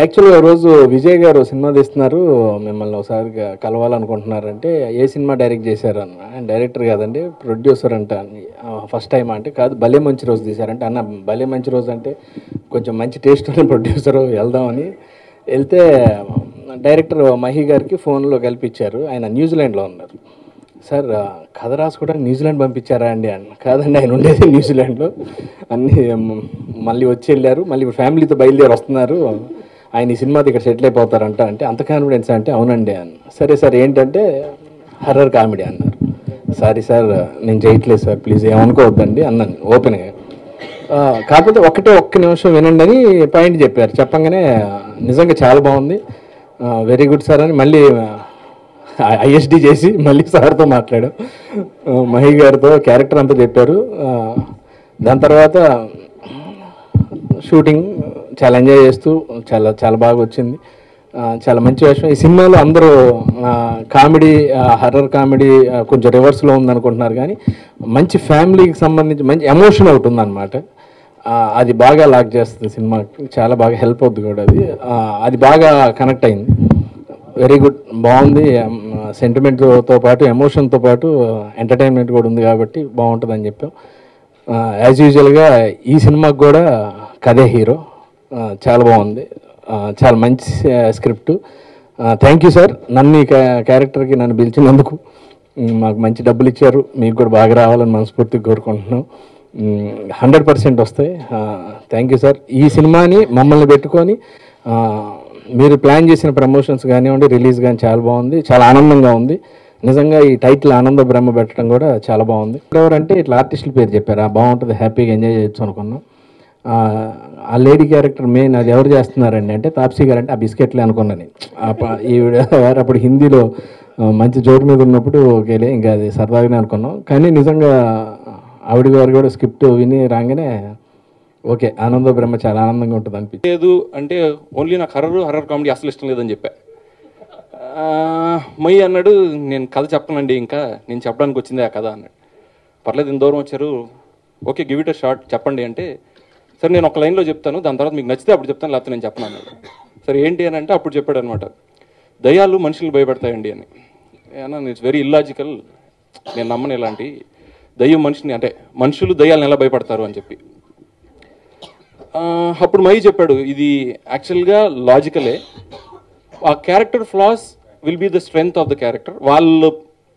యాక్చువల్గా రోజు విజయ్ గారు సినిమా తీస్తున్నారు, మిమ్మల్ని ఒకసారి కలవాలనుకుంటున్నారంటే ఏ సినిమా డైరెక్ట్ చేశారన్న. డైరెక్టర్ కాదండి, ప్రొడ్యూసర్ అంట. ఫస్ట్ టైం అంటే కాదు, భలే మంచి రోజు తీశారంటే. అన్న భలే మంచి రోజు అంటే కొంచెం మంచి టేస్ట్ ఉన్న ప్రొడ్యూసర్, వెళ్దామని వెళ్తే డైరెక్టర్ మహి గారికి ఫోన్లో కల్పించారు. ఆయన న్యూజిలాండ్లో ఉన్నారు. సార్ కథ రాసుకోవడానికి న్యూజిలాండ్ పంపించారా అండి అన్న. కాదండి, ఆయన ఉండేది న్యూజిలాండ్లో. అన్నీ మళ్ళీ వచ్చి వెళ్ళారు, మళ్ళీ ఫ్యామిలీతో బయలుదేరి వస్తున్నారు. ఆయన ఈ సినిమాది ఇక్కడ సెటిల్ అయిపోతారంట. అంటే అంత కాన్ఫిడెన్స్ అంటే అవునండి అన్న. సరే సార్ ఏంటంటే హర్రర్ కామెడీ అన్నారు. సారీ సార్ నేను చేయట్లేదు సార్, ప్లీజ్ ఏమనుకోవద్దండి అన్నాను ఓపెన్గా. కాకపోతే ఒక్క నిమిషం వినండి అని పాయింట్ చెప్పారు. చెప్పంగానే నిజంగా చాలా బాగుంది, వెరీ గుడ్ సార్ అని మళ్ళీ ఐఎస్డి చేసి మళ్ళీ సార్తో మాట్లాడాం, మహి గారితో క్యారెక్టర్ అంతా చెప్పారు. దాని తర్వాత షూటింగ్ చాలా ఎంజాయ్ చేస్తూ చాలా బాగా వచ్చింది. చాలా మంచి విషయం. ఈ సినిమాలో అందరూ కామెడీ, హర్రర్ కామెడీ కొంచెం రివర్స్లో ఉందనుకుంటున్నారు, కానీ మంచి ఫ్యామిలీకి సంబంధించి మంచి ఎమోషన్ ఒకటి ఉందన్నమాట. అది బాగా లాక్ చేస్తుంది సినిమాకి, చాలా బాగా హెల్ప్ అవుతుంది కూడా. అది బాగా కనెక్ట్ అయింది. వెరీ గుడ్, బాగుంది. సెంటిమెంట్తో పాటు ఎమోషన్తో పాటు ఎంటర్టైన్మెంట్ కూడా ఉంది కాబట్టి బాగుంటుందని చెప్పాం. యాజ్ యూజువల్గా ఈ సినిమాకి కూడా కథే హీరో. చాలా బాగుంది, చాలా మంచి స్క్రిప్ట్. థ్యాంక్ యూ సార్, నన్ను ఈ క్యారెక్టర్కి నన్ను పిలిచినందుకు. మాకు మంచి డబ్బులు ఇచ్చారు, మీకు కూడా బాగా రావాలని మనస్ఫూర్తిగా కోరుకుంటున్నాం. 100% వస్తాయి. Thank you sir. ఈ సినిమాని మమ్మల్ని పెట్టుకొని మీరు ప్లాన్ చేసిన ప్రమోషన్స్ కానివ్వండి, రిలీజ్ కానీ చాలా బాగుంది, చాలా ఆనందంగా ఉంది. నిజంగా ఈ టైటిల్ ఆనంద బ్రహ్మ పెట్టడం కూడా చాలా బాగుంది. ఎవరంటే ఇట్లా ఆర్టిస్టుల పేరు చెప్పారు, బాగుంటుంది, హ్యాపీగా ఎంజాయ్ చేయొచ్చు అనుకున్నాం. ఆ లేడీ క్యారెక్టర్ మెయిన్ అది ఎవరు చేస్తున్నారండి అంటే తాప్సీ గారు. అంటే ఆ బిస్కెట్లే అనుకున్నాను ఈవిడ. అప్పుడు హిందీలో మంచి జోడు మీద ఉన్నప్పుడు ఓకేలే, ఇంకా అది సరదాగానే అనుకున్నాం. కానీ నిజంగా ఆవిడ గారు కూడా స్క్రిప్ట్ విని రాగానే ఓకే, ఆనంద బ్రహ్మ చాలా ఆనందంగా ఉంటుంది అనిపించింది. లేదు అంటే ఓన్లీ నాకు హర్రర్ కామెడీ అసలు ఇష్టం లేదని చెప్పా. మై అన్నాడు, నేను కథ చెప్పనండి, ఇంకా నేను చెప్పడానికి వచ్చిందే ఆ కథ అన్నాడు. పర్లేదు, ఇంత దూరం వచ్చారు, okay give it a short చెప్పండి అంటే, సరే నేను ఒక లైన్లో చెప్తాను, దాని తర్వాత మీకు నచ్చితే అప్పుడు చెప్తాను, లేకపోతే నేను చెప్పను అన్నాడు. సరే ఏంటి అని అంటే అప్పుడు చెప్పాడు అనమాట, దయ్యాలు మనుషులు భయపడతాయండి అని. అన్న ఇట్స్ వెరీ ఇల్లాజికల్, నేను నమ్మను ఇలాంటి. దయ్యం మనిషిని అంటే మనుషులు దయ్యాలను ఎలా భయపడతారు అని చెప్పి. అప్పుడు మై చెప్పాడు, ఇది యాక్చువల్గా లాజికలే, ఆ character flaws will be the strength of the character. వాళ్ళ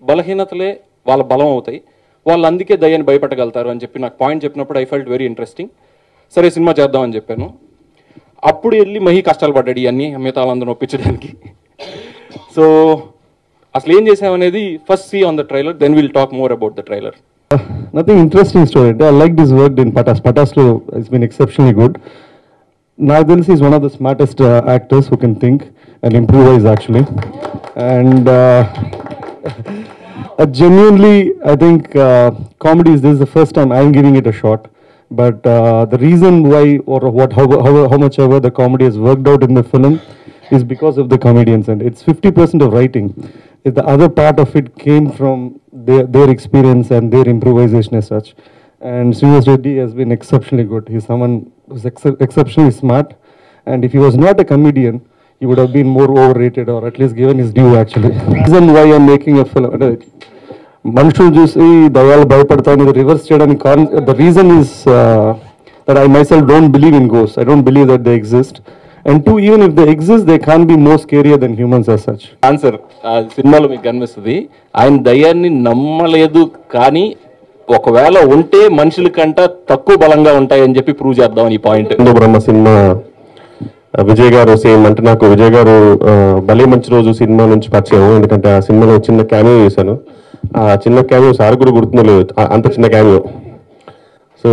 బలహీనతలే వాళ్ళ బలం అవుతాయి, వాళ్ళు అందుకే దయ్యాన్ని భయపడగలుగుతారు అని చెప్పి నాకు పాయింట్ చెప్పినప్పుడు ఐ ఫెల్ట్ వెరీ ఇంట్రెస్టింగ్. సరే సినిమా చేద్దామని చెప్పాను. అప్పుడు వెళ్ళి మహి కష్టాలు పడ్డాడు ఇవన్నీ మిగతా వాళ్ళందరూ ఒప్పించడానికి. సో అసలు ఏం చేసామనేది first see on the trailer, then will talk more about the trailer. Nothing interesting story. I like this work in Patas. Patas has been exceptionally good. Nagdilsi is one of the smartest actors who can think and improvise actually. And genuinely, I think comedy is, this is the first time I'm giving it a shot. But the reason why or how much ever the comedy has worked out in the film is because of the comedians, and it's 50% of writing. The other part of it came from their experience and their improvisation as such. And Srinivas Reddy has been exceptionally good. He's someone who's exceptionally smart, and if he was not a comedian, he would have been more overrated, or at least given his due actually. The reason why I'm making a film, Manshul చూసి దయ్యాలు భయపడతాయని reverse చేయడానికి the reason is that I myself don't believe in ghosts. I don't believe that they exist. And two, even if they exist, they can't be more scarier than humans as such. Answer సినిమాలో మీకు కనిపిస్తుంది, ఆయన దయ్యాన్ని నమ్మలేదు, కానీ ఒకవేళ ఉంటే మనుషుల కంట తక్కువ బలంగా ఉంటాయని చెప్పి ప్రూవ్ చేద్దాం ఈ పాయింట్. బ్రహ్మ సినిమా విజయ్ గారు సేమ్ అంటే నాకు విజయ్ గారు భలే మంచి రోజు సినిమా నుంచి పరిచయం. ఎందుకంటే ఆ సినిమాలో చిన్న క్యామియో చేశాను. ఆ చిన్న క్యామియో సార్ కూడా గుర్తుందో అంత చిన్న క్యామియో. సో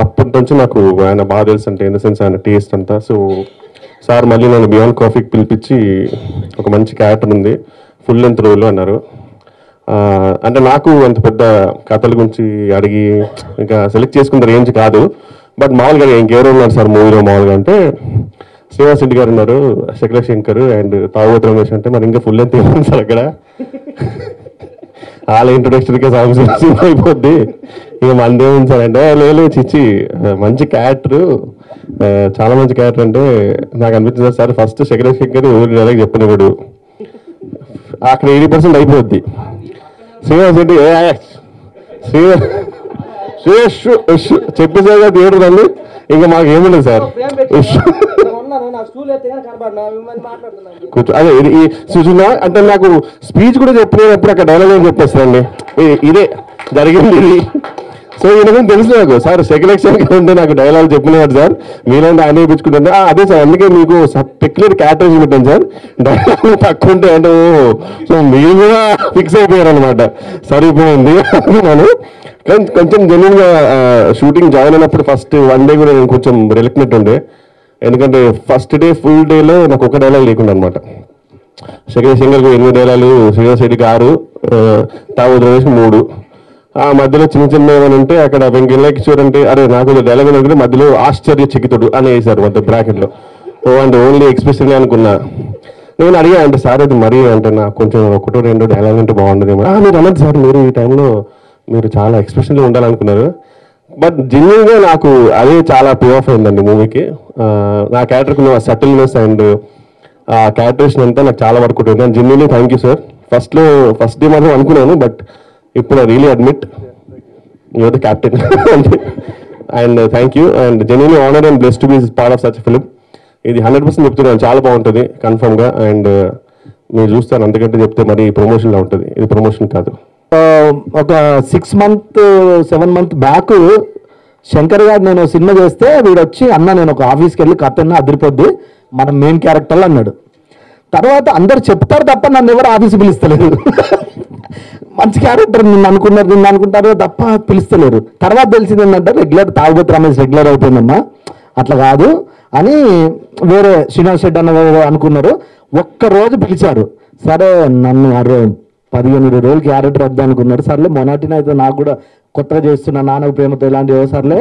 అప్పటి నుంచి నాకు ఆయన బాగా తెలుసు, అంటే ఇన్ ద సెన్స్ ఆయన టేస్ట్ అంతా. సో సార్ మళ్ళీ నన్ను బియాండ్ కాఫీకి పిలిపించి ఒక మంచి క్యారెక్టర్ ఉంది, ఫుల్ లెంత్ రోల్ అన్నారు. అంటే నాకు అంత పెద్ద కథల గురించి అడిగి ఇంకా సెలెక్ట్ చేసుకున్న రేంజ్ కాదు. బట్ మామూలుగా ఇంకెవరు ఉన్నారు సార్ మూవీలో మామూలుగా అంటే శ్రీనివాస్ రెడ్డి గారు ఉన్నారు, శేఖర్ శంకర్ అండ్ తాగుబోతు రమేష్. అంటే మరి ఇంకా ఫుల్ లెంత్ ఏముంది సార్ అక్కడ, వాళ్ళ ఇంట్రొడక్షన్కే సాంగ్స్ అయిపోద్ది, ఇక మనదేముంది సార్ అంటే లేదు చిచ్చి మంచి క్యారెక్టర్ చాలా మంచి క్యారెక్టర్ అంటే నాకు అనిపించింది సార్. ఫస్ట్ శేఖర్ ఎవరి డైలాగ్ చెప్పనివాడు, అక్కడ 80% అయిపోద్ది. శ్రీనివాస్ రెడ్డి చెప్పేసారు థియేటర్ అండి, ఇంకా మాకు ఏముండదు సార్. కూర్చో అదే ఇది సుజనా అంటే నాకు స్పీచ్ కూడా చెప్పినప్పుడు అక్కడ డైలాగ్ ఏం చెప్పేస్తారండి, ఇదే జరిగింది ఇది. సో ఈయన తెలుసు నాకు సార్ సెకండ్ ఉంటే నాకు డైలాగ్ చెప్పినవాడు సార్, మీరంటే ఆయన ఇప్పించుకుంటే అదే సార్ అందుకే మీకు పెక్యులర్ క్యారెక్టర్స్ పెట్టాను సార్, డైలాగ్ తక్కువ ఉంటే అంటే సో మీరు కూడా ఫిక్స్ అయిపోయారు అనమాట. సరిపోయింది అనుకున్నాను. కానీ కొంచెం జెన్యున్ గా షూటింగ్ జాయిన్ అయినప్పుడు ఫస్ట్ 1 day కూడా నేను కొంచెం రెలక్టెంట్ ఉండే, ఎందుకంటే ఫస్ట్ డే ఫుల్ డేలో నాకు ఒక డైలాగ్ లేకుండా అనమాట. శంకర్కు 8 డైలాగులు, శ్రీనివాస్ రెడ్డికి 6, తావూద్ రమేష్ 3. ఆ మధ్యలో చిన్న చిన్న ఏమైనా ఉంటే అక్కడ వెంకయ్య కిషోర్ అంటే అరే నాకు డైలాగ్ అనుకుంటే మధ్యలో ఆశ్చర్య చికితుడు అని వేశారు మొత్తం బ్రాకెట్లో. అంటే ఓన్లీ ఎక్స్ప్రెషన్ అనుకున్నా. నేను అడిగా అంటే సార్ అది మరీ అంటే నాకు కొంచెం 1-2 డైలాగ్ అంటే బాగుండదేమో. మీరు అన్నది సార్ మీరు ఈ టైంలో మీరు చాలా ఎక్స్ప్రెషన్లో ఉండాలనుకున్నారు, బట్ జెన్యున్గా నాకు అదే చాలా పే ఆఫ్ అయిందండి మూవీకి. నా క్యారెక్టర్కి సటిల్నెస్ అండ్ ఆ క్యారెక్టరేషన్ అంతా నాకు చాలా వర్క్ ఉంటుంది. And genuinely thank you sir. First day మాత్రం అనుకున్నాను, బట్ ఇప్పుడు I really admit your the captain and thank you and genuinely honour and blessed to be part of such film. ఇది 100% చెప్తున్నాను, చాలా బాగుంటుంది కన్ఫర్మ్గా. అండ్ మీరు చూస్తాను అంతకంటే చెప్తే మరి ప్రమోషన్లో ఉంటుంది, ఇది ప్రమోషన్ కాదు. ఒక 6 months 7 months బ్యాక్ శంకర్ గారు నేను సినిమా చేస్తే వీడు వచ్చి అన్న నేను ఒక ఆఫీస్కి వెళ్ళి కథ అదిరిపోద్ది మన మెయిన్ క్యారెక్టర్లో అన్నాడు. తర్వాత అందరు చెప్తారు తప్ప నన్ను ఎవరు ఆఫీస్కి పిలుస్తలేరు. మంచి క్యారెక్టర్ నిన్ను అనుకుంటారు తప్ప పిలుస్తలేరు. తర్వాత తెలిసింది ఏంటంటే రెగ్యులర్ తాగుబోతు రమేష్ రెగ్యులర్ అయిపోయిందమ్మా, అట్లా కాదు అని వేరే శ్రీనివాస్ రెడ్డి అన్న అనుకున్నారు. ఒక్కరోజు పిలిచారు, సరే నన్ను 15-20 రోజులు క్యారెక్టర్ వద్దా అనుకున్నారు. సర్లే మొనాటిని అయితే నాకు కూడా కొత్తగా చేస్తున్నా నాన్న ప్రేమతో ఇలాంటివి సర్లే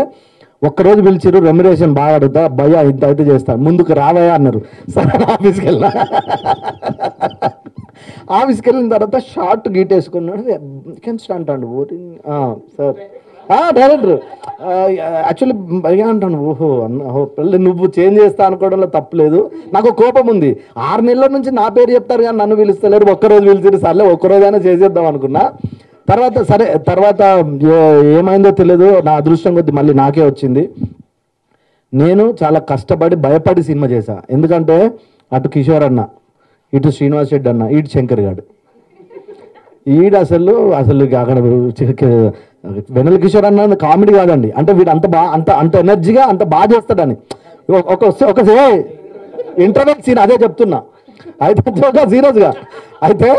ఒక్కరోజు పిలిచారు. రెమ్యునరేషన్ బాగా అడుగుతా భయ్యా ఇంత అయితే చేస్తాను ముందుకు రావయ్యా అన్నారు. సరే ఆఫీస్కి వెళ్ళా. ఆఫీస్కి వెళ్ళిన తర్వాత షార్ట్ గీటేసుకున్నాడు కెన్స్ట్ అంటాడు సార్ డైరెక్టర్ యాక్చువల్లీ భయ్యా అంటాను ఓహో పెళ్ళి నువ్వు చేంజ్ చేస్తా అనుకోవడంలో తప్పలేదు. నాకు కోపం ఉంది, 6 నెలల నుంచి నా పేరు చెప్తారు కానీ నన్ను పిలుస్తలేరు, ఒక్కరోజు పిలిచారు సర్లే ఒక్కరోజైనా చేసేద్దాం అనుకున్నా. తర్వాత ఏమైందో తెలియదు, నా అదృష్టం కొద్ది మళ్ళీ నాకే వచ్చింది. నేను చాలా కష్టపడి భయపడి సినిమా చేశా, ఎందుకంటే అటు కిషోర్ అన్న, ఇటు శ్రీనివాస్ రెడ్డి అన్న, ఇటు శంకర్ గారు. అసలు అక్కడ వెన్నెల కిషోర్ అన్న కామెడీ కాదండి, అంటే వీడు అంత ఎనర్జీగా అంత బాగా చేస్తాడని ఒక ఇంటర్వెల్ సీన్ అదే చెప్తున్నా. అయితే సీరియస్గా అయితే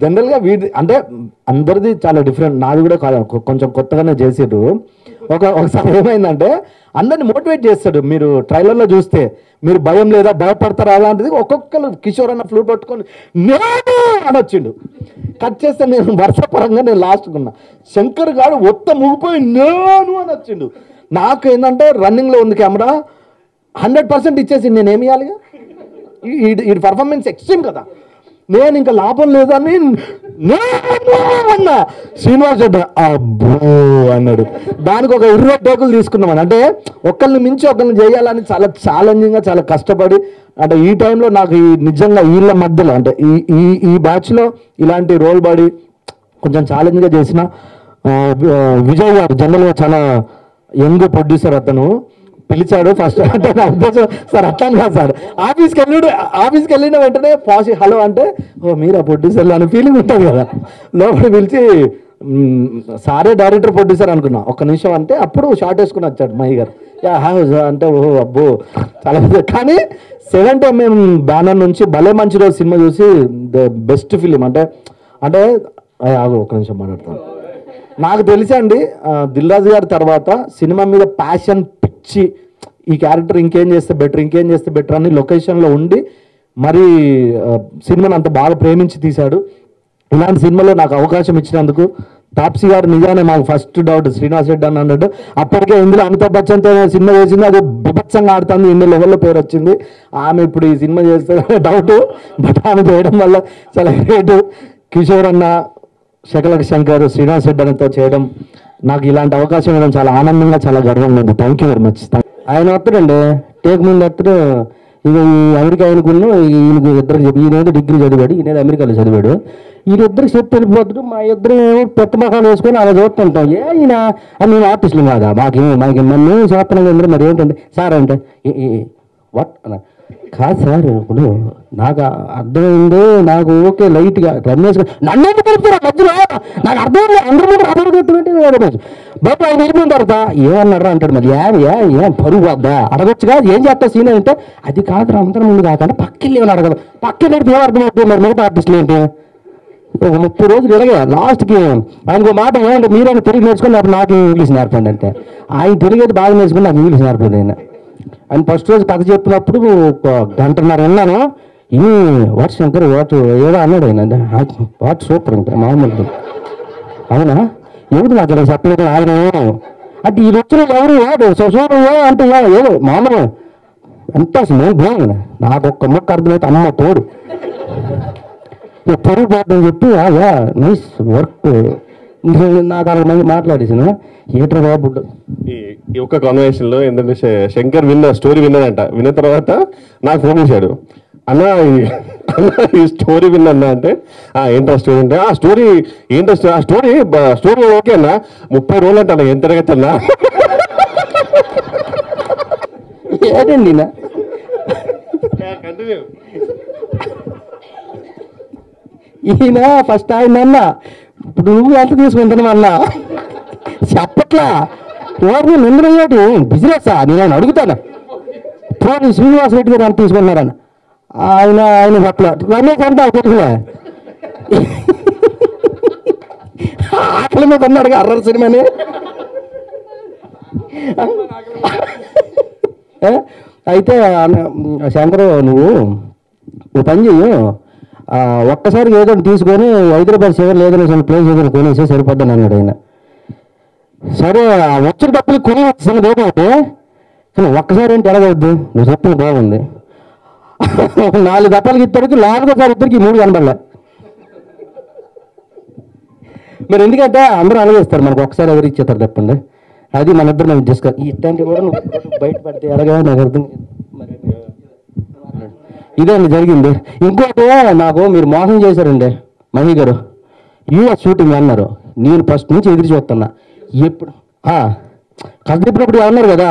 జనరల్గా వీడి అంటే అందరిది చాలా డిఫరెంట్, నాది కూడా కొంచెం కొత్తగానే చేసాడు. ఒకసారి ఏమైందంటే అందరిని మోటివేట్ చేస్తాడు. మీరు ట్రైలర్లో చూస్తే మీరు భయం లేదా భయపడతారా అలాంటిది ఒక్కొక్కరు కిషోర్ అన్న ఫ్లూట్ పట్టుకొని నేను అని వచ్చిండు. కట్ చేస్తే నేను వరుస పరంగా నేను లాస్ట్కున్నా. శంకర్ గారు ఒత్త ముగిపోయి నేను అని వచ్చిండు. నాకు ఏంటంటే రన్నింగ్లో ఉంది కెమెరా 100% ఇచ్చేసి నేనేమి ఇవ్వాలిగా, ఈ పర్ఫార్మెన్స్ ఎక్స్ట్రీమ్ కదా, నేను ఇంకా లాభం లేదని అన్నా. శ్రీనివాస్ రెడ్డి అబ్బో అన్నాడు. దానికి ఒక 20 టేకులు తీసుకున్నామని, అంటే ఒకరిని మించి ఒకరిని చేయాలని చాలా ఛాలెంజింగ్గా చాలా కష్టపడి, అంటే ఈ టైంలో నాకు నిజంగా వీళ్ళ మధ్యలో అంటే ఈ బ్యాచ్లో ఇలాంటి రోల్ బాడీ కొంచెం ఛాలెంజ్గా చేసిన విజయ్ గారు జనరల్గా చాలా యంగ్ ప్రొడ్యూసర్, అతను పిలిచాడు ఫస్ట్. అంటే నా ఉద్దేశం సార్ అట్లా కాదు సార్, ఆఫీస్కి వెళ్ళిన వెంటనే హలో అంటే ఓ మీరు ఆ ప్రొడ్యూసర్లు అనే ఫీలింగ్ ఉంటుంది కదా. లోపల పిలిచి సారే డైరెక్టర్ ప్రొడ్యూసర్ అనుకున్నా. ఒక్క నిమిషం అంటే అప్పుడు షార్ట్ వేసుకుని వచ్చాడు మహి గారు. అంటే ఓహో అబ్బో చాలా. కానీ 70mm బ్యానర్ నుంచి భలే మంచి రోజు సినిమా చూసి ద బెస్ట్ ఫిలిం అంటే ఒక్క నిమిషం మాట్లాడతాను. నాకు తెలిసండి దిల్ రాజు గారి తర్వాత సినిమా మీద ప్యాషన్ పిచ్చి, ఈ క్యారెక్టర్ ఇంకేం చేస్తే బెటర్ అని లొకేషన్లో ఉండి మరి సినిమాని అంత బాగా ప్రేమించి తీశాడు. ఇలాంటి సినిమాలో నాకు అవకాశం ఇచ్చినందుకు తాప్సీ గారు నిజానే మాకు ఫస్ట్ డౌట్ శ్రీనివాస్ రెడ్డి అని అన్నట్టు. అప్పటికే ఇందులో అమితాబ్ బచ్చన్తో సినిమా చేసింది, అది బిభత్సంగా ఆడుతుంది, ఇన్ని లెవెల్లో పేరు వచ్చింది. ఆమె ఇప్పుడు ఈ సినిమా చేస్తే డౌట్, బట్ ఆమె చేయడం వల్ల చాలా గ్రేట్. కిషోర్ అన్న, శంకర్, శ్రీనివాస్ రెడ్డి అన్నతో చేయడం నాకు ఇలాంటి అవకాశం ఇవ్వడం చాలా ఆనందంగా చాలా గర్వంగా ఉంది. Thank you very much. ఆయన వస్తాడండి టేక్ ముందు వస్తాడు. ఇక ఈ అమెరికా ఆయనకున్న ఈయనకు ఇద్దరు చెప్పి ఈయన డిగ్రీ చదివాడు, ఈయన అమెరికాలో చదివాడు. వీళ్ళిద్దరికి చెప్పి వెళ్ళిపోతాడు. మా ఇద్దరు పెద్ద మొఖాలు వేసుకొని అలా చూస్తుంటాం. ఈయన మేము ఆర్టిస్టులు కాదా, మాకు మేము చేస్తున్నాం అందరూ. మరి ఏంటంటే సార్ అంటే వాట్ అన్న కాదు సార్, ఇప్పుడు నాకు అర్థమైంది, నాకు ఓకే లైట్గా రమేష్ నన్ను ఎందుకు కలుపుతారా మధ్యలో, నాకు అర్థమైంది. అందరూ కూడా అర్థమైనటువంటి రమేష్ బట్ ఆయన వెళ్ళిపోయిన తర్వాత ఏమన్నారా అంటాడు. మరి ఏం పరుగు వద్దా అడగొచ్చుగా, ఏం చేస్తా సీన్ అంటే అది కాదు అందరం ముందు కాకుండా పక్కకి ఏమని అడగదు. పక్కకి ఏం అర్థమవుతుంది మరి మిగతా ఆర్టిస్టులు ఏంటి. ఒక 30 రోజులు ఇలాగే లాస్ట్కి ఆయనకు మాట ఏమంటే మీరైనా తెలుగు నేర్చుకుని అప్పుడు నాకు ఇంగ్లీష్ నేర్పండి అంటే. ఆయన తెలుగు అయితే బాగా నేర్చుకుని నాకు ఇంగ్లీష్ నేర్పలేదు. ఆయన ఫస్ట్ రోజు కథ చెప్పినప్పుడు ఒక గంటన్నర విన్నాను. ఈ వాట్ శంకర్ వాట్ ఏదో అన్నాడు ఆయన. వాట్ సూపర్ అంటే మామూలు అవునా ఏమిటి నాకు ఇలా చెప్పలేదు ఆయన అంటే ఈ వచ్చిన ఎవరు సూపర్ అంటే ఏదో మామూలు ఎంత బాగుంది. నాకు ఒక్క ముక్క అర్థమైతే అమ్మ తోడు పొరుగు పోతుందని చెప్పి నైస్ వర్క్ నాకు అలా మంది మాట్లాడేసాను. ఏట్రా బాబు ఈ ఒక్క కాన్వర్సేషన్ లో ఏంటంటే శంకర్ స్టోరీ విన్నాడంట. విన్న తర్వాత నాకు ఫోన్ చేశాడు, అన్న ఈ స్టోరీ విన్నా అంటే ఏంటో స్టోరీ అంటే ఆ స్టోరీ ఏంటో ఆ స్టోరీ ఓకే అన్న 30 రోజులు అంటే అన్న ఎంత తరగచ్చన్నా ఏదండి ఈయన ఫస్ట్ ఆయన అన్న ఇప్పుడు నువ్వు ఎంత తీసుకుంటున్నావు అన్న చెప్పట్లా ఎవరు నిందరయ్యాడు బిజినెస్ నేను ఆయన అడుగుతాను. ఇప్పుడు శ్రీనివాస రెడ్డి గారు ఎంత తీసుకుంటున్నారన్న ఆయన చెప్పలే. రమేష్ అంటే పెట్టుకులే ఆకలి మీద అన్నాడు అర్రర్ సినిమాని. అయితే శంకరు నువ్వు ఓ పని చెయ్యి, ఒక్కసారి ఏదో తీసుకొని హైదరాబాద్ చివరి ఏదైనా ప్లేస్ ఏదైనా కొనేసి సరిపోద్దని అన్నాడు ఆయన. సరే వచ్చిన డబ్బులు కొని వచ్చిన లేకపోతే కానీ ఒక్కసారి ఏంటి ఎలాగవద్దు, నువ్వు చెప్పిన బాగుంది. 4 దప్పాలకి ఇద్దరికి 4వ ఇద్దరికి 3 కనబడలే. మరి ఎందుకంటే అందరూ అలాగేస్తారు మనకు ఒకసారి ఎవరు ఇచ్చేస్తారు చెప్పండి. అది మన ఇద్దరు మనం డిస్కస్ ఇట్లాంటివి కూడా నువ్వు బయటపడితే ఎలాగా నాకు అర్థం ఇదే అండి జరిగింది. ఇంకోటి నాకు మీరు మోసం చేశారండి మహి గారు. యూఎస్ షూటింగ్ అన్నారు, నేను ఫస్ట్ నుంచి ఎదురు చూస్తున్నా. ఎప్పుడు కథ చెప్పినప్పుడు అన్నారు కదా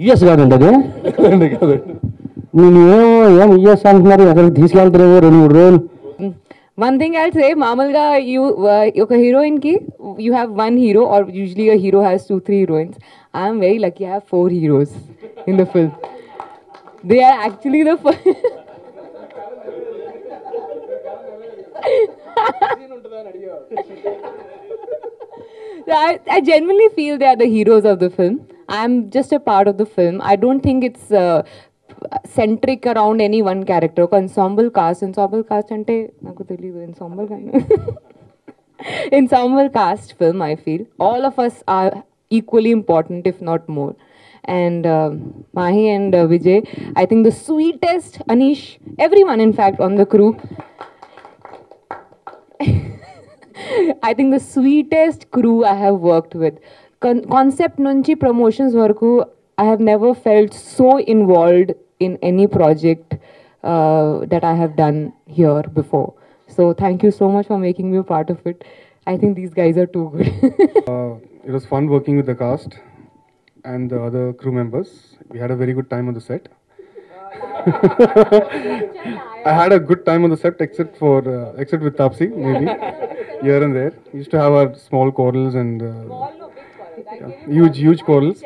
యుఎస్ కాదండి అది నేను ఏం యుఎస్ అంటున్నారు, ఎక్కడికి తీసుకెళ్తారేమో 2-3 రోజులు. One thing I'll say, Mamalga, a heroine ki, you have one hero, or usually a hero has 2-3 heroines. I am very lucky, I have 4 heroes in the film. They are actually the I genuinely feel they are the heroes of the film. I am just a part of the film. I don't think it's centric around any one character. ఒక ensemble cast అంటే నాకు తెలియదు ensemble cast film. I feel all of us are equally important, if not more. And Mahi and Vijay, I think the sweetest, Anish, everyone in fact on the crew, I think the sweetest crew I have worked with. Concept nunchi promotions varaku I have never felt so involved in any project that I have done here before. So thank you so much for making me a part of it. I think these guys are too good. It was fun working with the cast and the other crew members. We had a very good time on the set. I had a good time on the set except with Tapsi, maybe here and there. We used to have our small quarrels and huge quarrels.